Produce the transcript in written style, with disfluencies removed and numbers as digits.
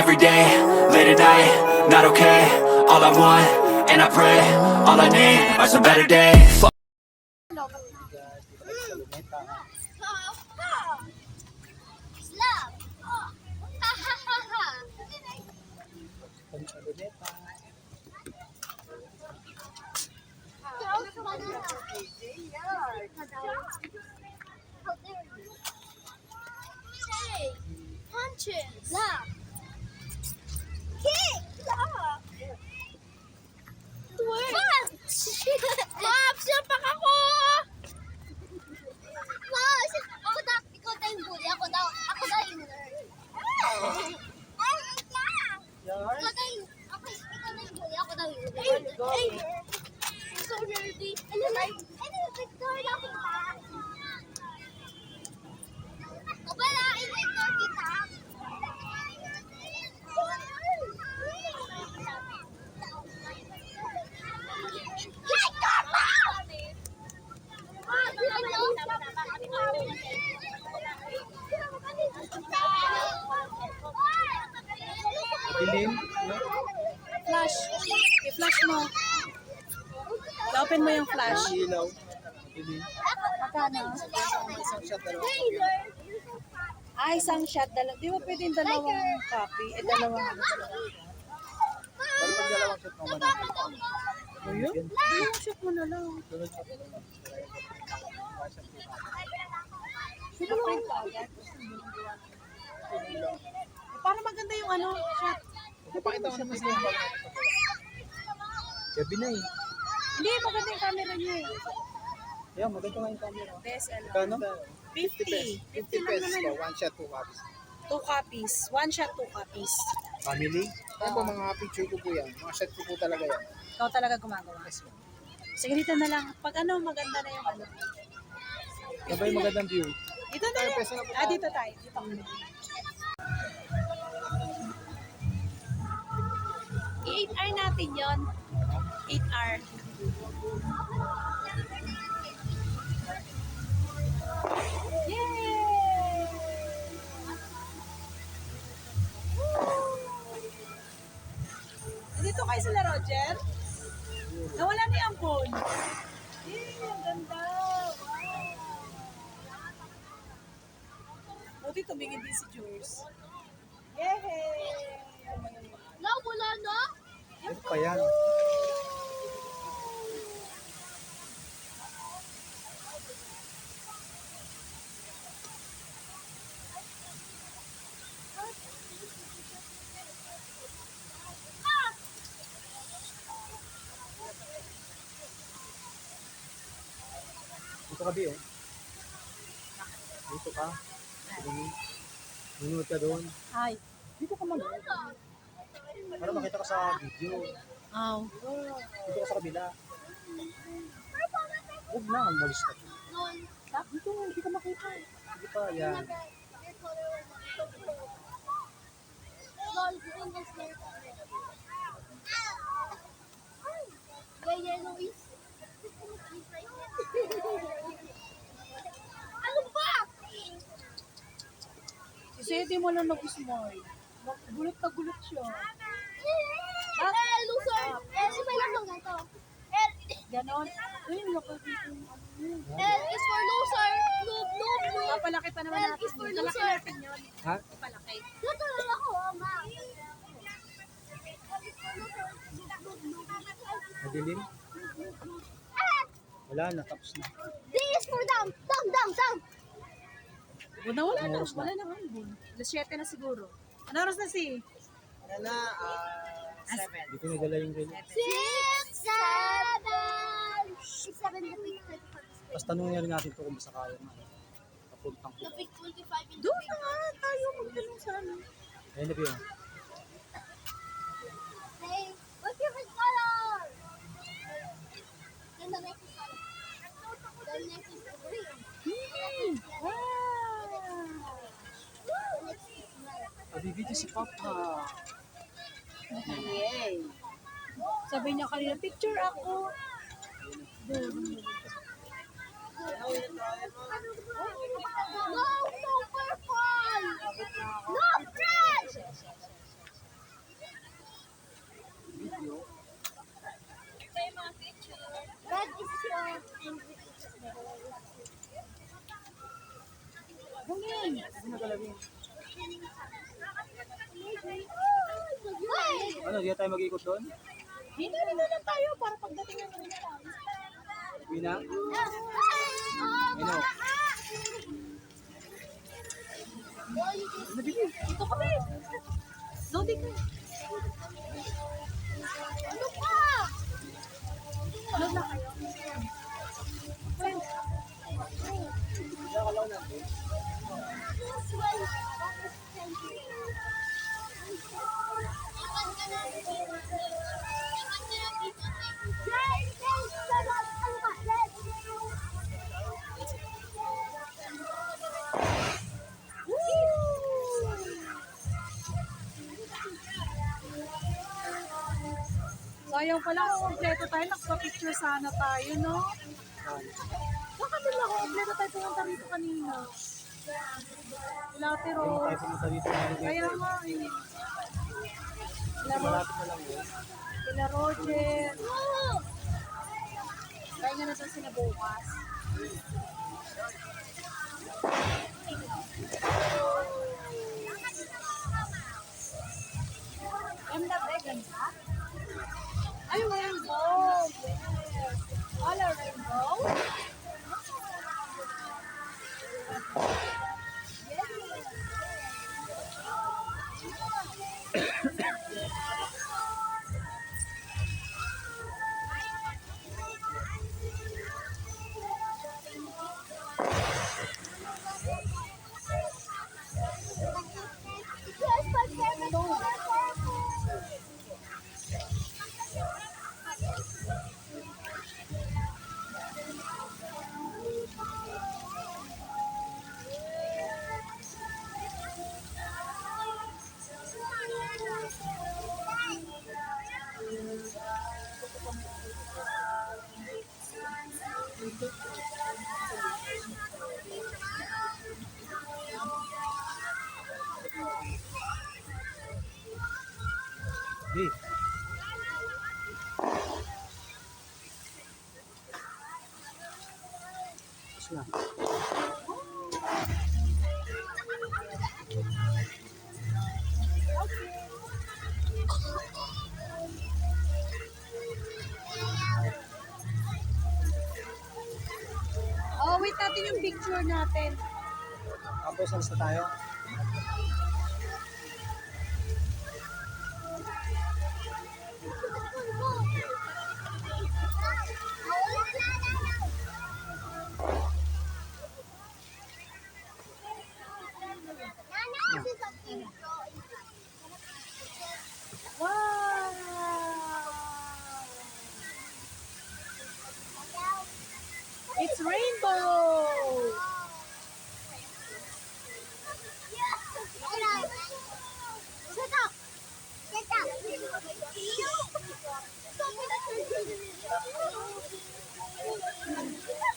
every day, late at night, not okay. All I want, and I pray, all I need are some better days. Punches. Yeah. Kick. Yeah. Punch. Pops, yapak ako. Pops, ako daw, ikaw daw yung bully. Ako daw yung nerd. Ikaw daw yung, ikaw daw yung bully. Ako daw yung nerd. Hey, so nerdy. Ano yung Victoria kita? Wala, i-Victor kita. Dilim? Flash. I-flash mo. I-open mo yung flash. Ilaw. Dilim. Magkano? Isang shot dalawa. Isang shot. Di ba pwedeng dalawang copy? Dalawang. Pero pag dalawang shot mo ba? Ayun? Dalawang shot mo na lang. Print ka agad. Para maganda yung shot. Papakita ko naman sa iyo. Gabi na eh. Hindi, maganda yung camera niya eh. Ayan, maganda nga yung camera. DSLR. Kano? 50. 50 pesos po. One shot, two copies. 2 copies. 1 shot, 2 copies. Family? Yan po mga picture ko po yan. Mga shot ko po talaga yan. Ikaw talaga gumagawa. Yes, ma'am. Sige, dito na lang. Pag maganda na yung Sabay magandang view. Dito na lang. Peso na po. Dito tayo. Dito. 8R natin yon. 8R. Yay! Dito kayo sila, Roger. Nawala na yung phone. Yay! Ang ganda. Wow. Buti tumingin din si Jules. Yay! Wala na? Ito pa yan. Dito ka, Bi, oh. Dito ka. Nunod ka doon. Hi. Dito ka man. Para makita ka sa video. Aw. Dito ka sa kabila. Huwag na, malis ka. Dito, hindi ka makita. Sige pa, yan. Ano ba? Si Sede mo lang nag-smile. Gulat na gulat siya. Loser. Si may lang lang ito. Ganon. Uy, laki dito. L is for loser. Noob, noob, noob. Papalaki pa naman L natin. is for Palaki loser. natin yun. Ha? Papalaki. Natuloy ako, ma. Madilim? Wala na, tapos na. D is for down. Down, down, down. Wala na. Anong oras na? Wala na hanggun. Alas 7 na siguro. Ano oras na si? Wala na, 7. Hindi ko nadala yung ganyan. 6, 7. 7 na pick 25. Tapos tanong nga rin natin ito kung basta kaya na. Papuntang ko. Na pick 25 in Doon na nga tayo magtanong sa ano. Ayun na, Bi, oh. Hey, what's your favorite color? Then the next is color. The next is green. Wow! The next is red. Abibidyo si Papa. Yay! Sabi niya kanina, picture ako. Doon. No, no purple. No red. Ano, di na tayo mag-ikot doon? Dito lang tayo para pagdating ng kanila. Uwi na? Ano? Dito kami. Lodi ka. Ano pa? Load na kayo. Sayang pala kung kompleto tayo, nagpa-picture sana tayo, no? Bakit nila kung kompleto tayo pumunta rito kanina? Ilate Hindi mo Rose. tayo pumunta dito na Kaya nga eh. malapit na lang yun. Kila Roger. Kaya nga natin sila bukas. Ganda. Ay, rainbow. Yes. All a rainbow. Yes, my favorite color. Di. Tapos na. Oh, wait natin yung picture natin. Tapos, alis na tayo. Wow! It's rainbow! Shut up! Get up! Stop it!